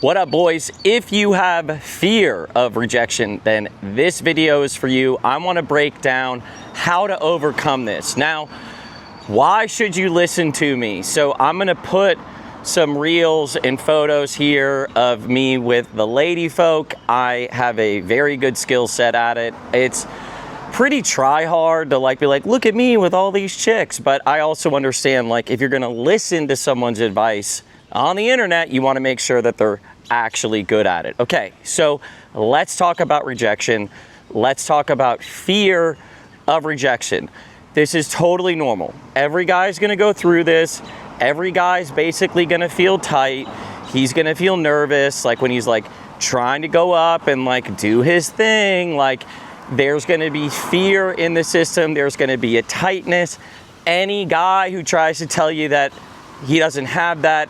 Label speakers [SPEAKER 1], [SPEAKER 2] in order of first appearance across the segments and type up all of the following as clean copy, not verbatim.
[SPEAKER 1] What up, boys? If you have fear of rejection, then this video is for you. I want to break down how to overcome this. Now, why should you listen to me? So I'm going to put some reels and photos here of me with the lady folk. I have a very good skill set at it. It's pretty try hard to be like, look at me with all these chicks. But I also understand, like, if you're going to listen to someone's advice on the internet, you want to make sure that they're actually good at it. Okay, so let's talk about rejection. Let's talk about fear of rejection. This is totally normal. Every guy's gonna go through this. Every guy's basically gonna feel tight. He's gonna feel nervous, like when he's like trying to go up and like do his thing. Like there's gonna be fear in the system. There's gonna be a tightness. Any guy who tries to tell you that he doesn't have that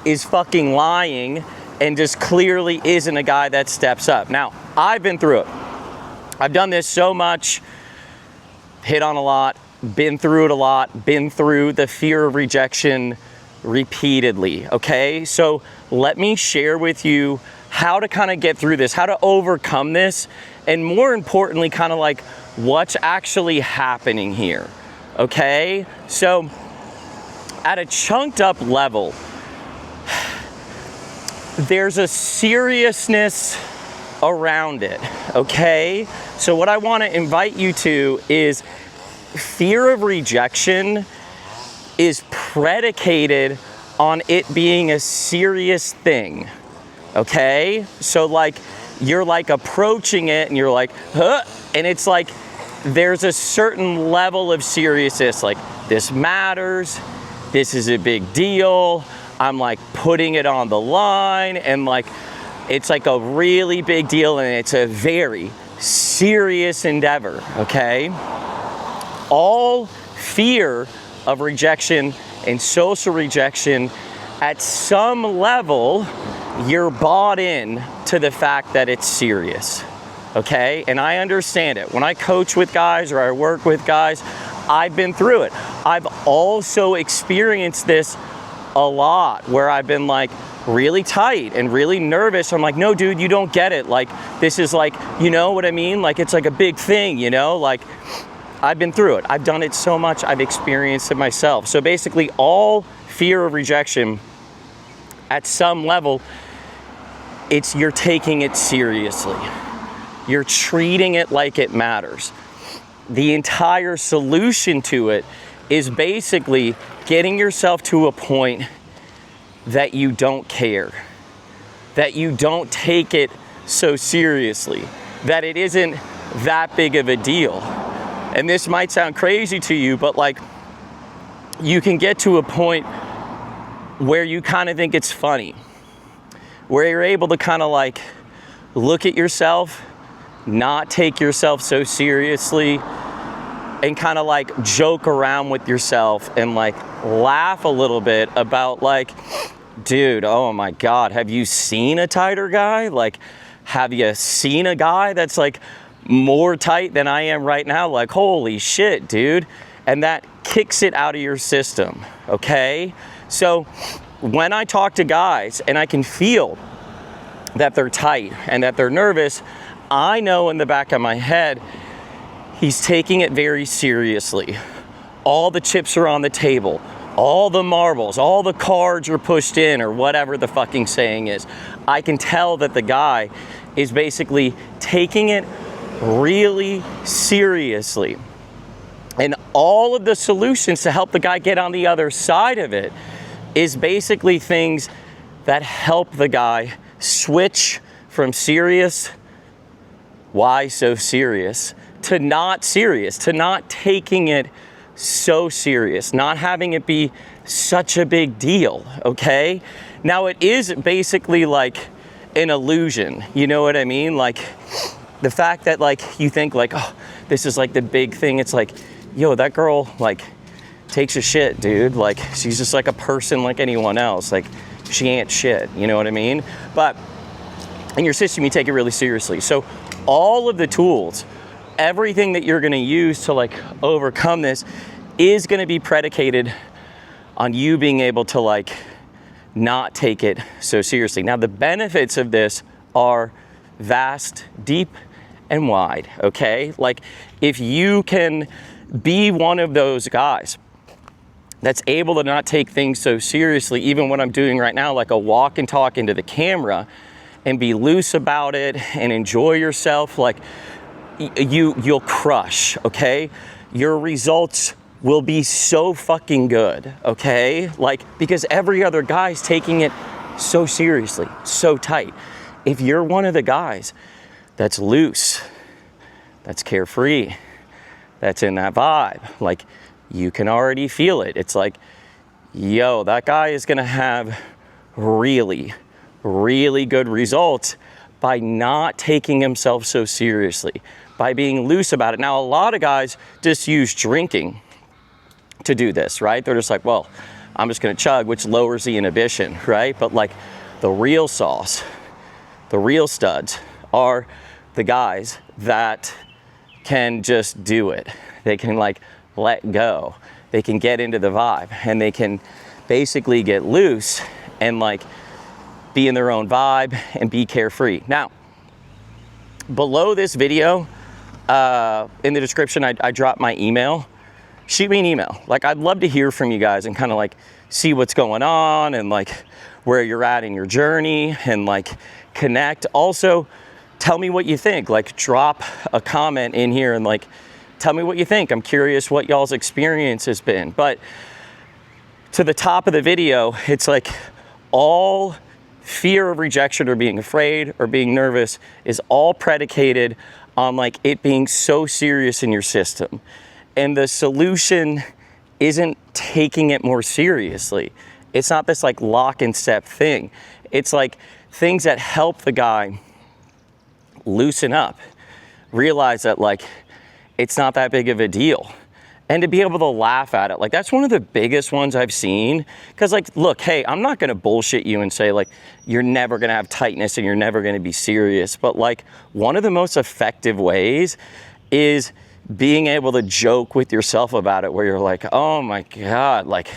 [SPEAKER 1] is fucking lying and just clearly isn't a guy that steps up. Now, I've been through it. I've done this so much, hit on a lot, been through it a lot, been through the fear of rejection repeatedly, okay? So let me share with you how to kind of get through this, how to overcome this, and more importantly, kind of like what's actually happening here, okay? So at a chunked up level, there's a seriousness around it, okay? So what I want to invite you to is fear of rejection is predicated on it being a serious thing, okay? So like you're like approaching it and you're like, huh? And it's like there's a certain level of seriousness, like this matters, this is a big deal, I'm like putting it on the line, and like it's like a really big deal, and it's a very serious endeavor, okay? All fear of rejection and social rejection, at some level, you're bought in to the fact that it's serious, okay? And I understand it. When I coach with guys or I work with guys, I've been through it. I've also experienced this a lot where I've been like really tight and really nervous. I'm like, no, dude, you don't get it. Like, this is like, you know what I mean? Like, it's like a big thing, you know? Like, I've been through it. I've done it so much. I've experienced it myself. So basically, all fear of rejection, at some level, it's you're taking it seriously. You're treating it like it matters. The entire solution to it is basically getting yourself to a point that you don't care, that you don't take it so seriously, that it isn't that big of a deal. And this might sound crazy to you, but like you can get to a point where you kind of think it's funny, where you're able to kind of like look at yourself, not take yourself so seriously, and kind of like joke around with yourself and like laugh a little bit about like, dude, oh my God, have you seen a tighter guy? Like, have you seen a guy that's like more tight than I am right now? Like, holy shit, dude. And that kicks it out of your system, okay? So when I talk to guys and I can feel that they're tight and that they're nervous, I know in the back of my head, he's taking it very seriously. All the chips are on the table. All the marbles, all the cards are pushed in, or whatever the fucking saying is. I can tell that the guy is basically taking it really seriously. And all of the solutions to help the guy get on the other side of it is basically things that help the guy switch from serious, why so serious, to not serious, to not taking it so serious, not having it be such a big deal, okay? Now it is basically like an illusion, you know what I mean? Like the fact that like you think like, oh, this is like the big thing. It's like, yo, that girl like takes a shit, dude. Like she's just like a person like anyone else. Like she ain't shit, you know what I mean? But in your system, you take it really seriously. So all of the tools, everything that you're gonna use to like overcome this is gonna be predicated on you being able to like not take it so seriously. Now, the benefits of this are vast, deep, and wide, okay? Like, if you can be one of those guys that's able to not take things so seriously, even what I'm doing right now, like a walk and talk into the camera, and be loose about it and enjoy yourself, like, you'll crush, okay? Your results will be so fucking good, okay? Like, because every other guy's taking it so seriously, so tight. If you're one of the guys that's loose, that's carefree, that's in that vibe, like, you can already feel it. It's like, yo, that guy is gonna have really, really good results by not taking himself so seriously, by being loose about it. Now, a lot of guys just use drinking to do this, right? They're just like, well, I'm just gonna chug, which lowers the inhibition, right? But like, the real sauce, the real studs are the guys that can just do it. They can like let go. They can get into the vibe, and they can basically get loose and like be in their own vibe and be carefree. Now, below this video, in the description, I dropped my email. Shoot me an email. Like, I'd love to hear from you guys and kind of like see what's going on and like where you're at in your journey, and like connect. Also, tell me what you think. Like, drop a comment in here and like tell me what you think. I'm curious what y'all's experience has been. But to the top of the video, it's like all fear of rejection or being afraid or being nervous is all predicated on like it being so serious in your system. And the solution isn't taking it more seriously. It's not this like lock and step thing. It's like things that help the guy loosen up, realize that like it's not that big of a deal, and to be able to laugh at it. Like, that's one of the biggest ones I've seen. Because like, look, hey, I'm not gonna bullshit you and say like you're never gonna have tightness and you're never gonna be serious, but like one of the most effective ways is being able to joke with yourself about it, where you're like, oh my God, like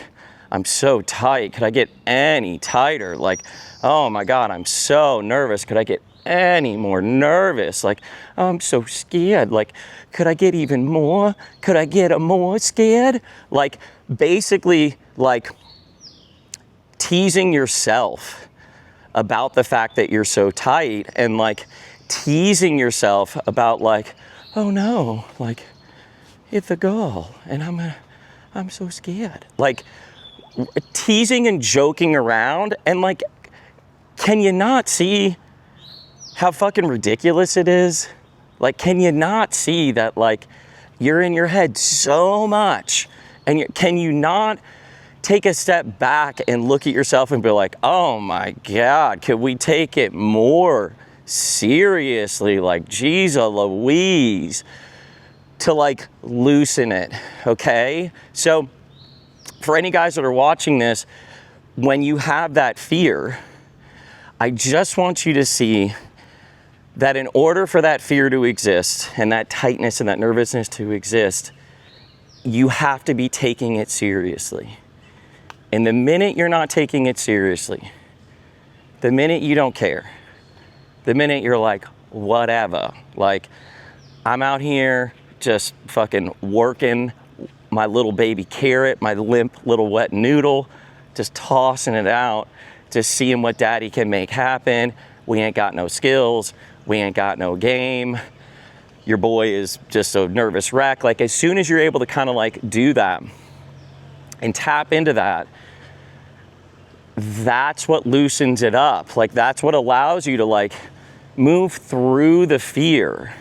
[SPEAKER 1] I'm so tight. Could I get any tighter? Like, oh my God, I'm so nervous. Could I get any more nervous? Like, oh, I'm so scared. Like, could I get even more? Could I get more scared? Like, basically, like teasing yourself about the fact that you're so tight, and like teasing yourself about like, oh no, like it's a girl and I'm so scared. Like, teasing and joking around, and like, can you not see how fucking ridiculous it is? Like, can you not see that like you're in your head so much, and can you not take a step back and look at yourself and be like, oh my God, could we take it more seriously? Like, geez Louise, to like loosen it, okay? So for any guys that are watching this, when you have that fear, I just want you to see that in order for that fear to exist and that tightness and that nervousness to exist, you have to be taking it seriously. And the minute you're not taking it seriously, the minute you don't care, the minute you're like, whatever, like I'm out here just fucking working my little baby carrot, my limp little wet noodle, just tossing it out, just seeing what daddy can make happen. We ain't got no skills. We ain't got no game. Your boy is just a nervous wreck. Like, as soon as you're able to kind of like do that and tap into that, that's what loosens it up. Like, that's what allows you to like move through the fear,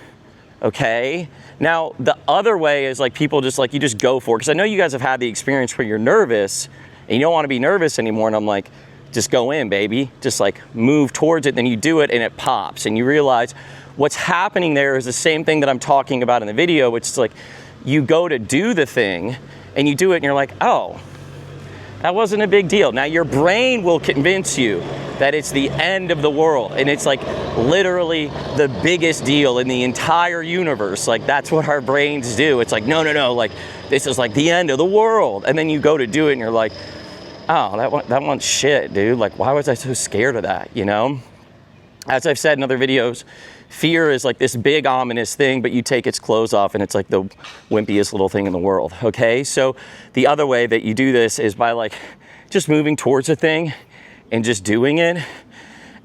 [SPEAKER 1] okay? Now, the other way is like people just like, you just go for it. Because I know you guys have had the experience where you're nervous and you don't want to be nervous anymore. And I'm like, just go in, baby. Just like move towards it. Then you do it and it pops. And you realize what's happening there is the same thing that I'm talking about in the video, which is like you go to do the thing and you do it and you're like, oh, that wasn't a big deal. Now your brain will convince you that it's the end of the world and it's like literally the biggest deal in the entire universe. Like, that's what our brains do. It's like, no, like this is like the end of the world. And then you go to do it and you're like, oh, that one's shit, dude. Like, why was I so scared of that, you know? As I've said in other videos, fear is like this big ominous thing, but you take its clothes off and it's like the wimpiest little thing in the world, okay? So the other way that you do this is by like just moving towards a thing and just doing it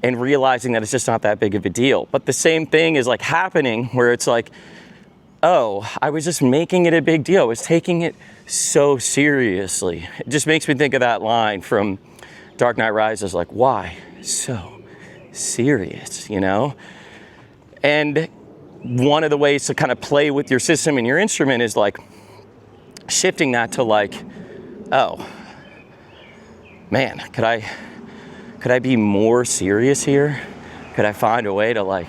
[SPEAKER 1] and realizing that it's just not that big of a deal. But the same thing is like happening where it's like, oh, I was just making it a big deal. I was taking it so seriously. It just makes me think of that line from Dark Knight Rises, like, why so serious, you know? And one of the ways to kind of play with your system and your instrument is like shifting that to like, oh, man, could I be more serious here? Could I find a way to like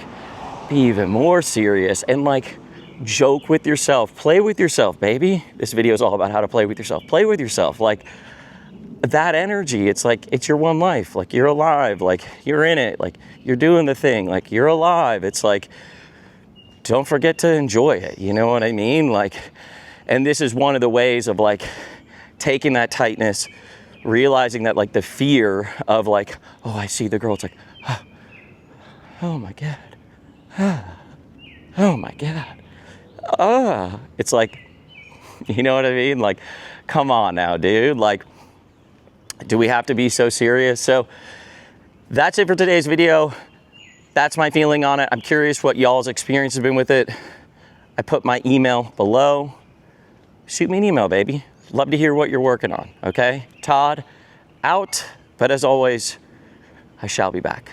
[SPEAKER 1] be even more serious and like joke with yourself, play with yourself, baby. This video is all about how to play with yourself. Play with yourself. Like that energy, it's like, it's your one life. Like you're alive, like you're in it, like you're doing the thing, like you're alive. It's like, don't forget to enjoy it. You know what I mean? Like, and this is one of the ways of like taking that tightness, realizing that like the fear of like, oh, I see the girl. It's like, oh my God. Oh my God. It's like, you know what I mean? Like, come on now, dude. Like, do we have to be so serious? So that's it for today's video. That's my feeling on it. I'm curious what y'all's experience has been with it. I put my email below. Shoot me an email, baby. Love to hear what you're working on, okay? Todd, out. But as always, I shall be back.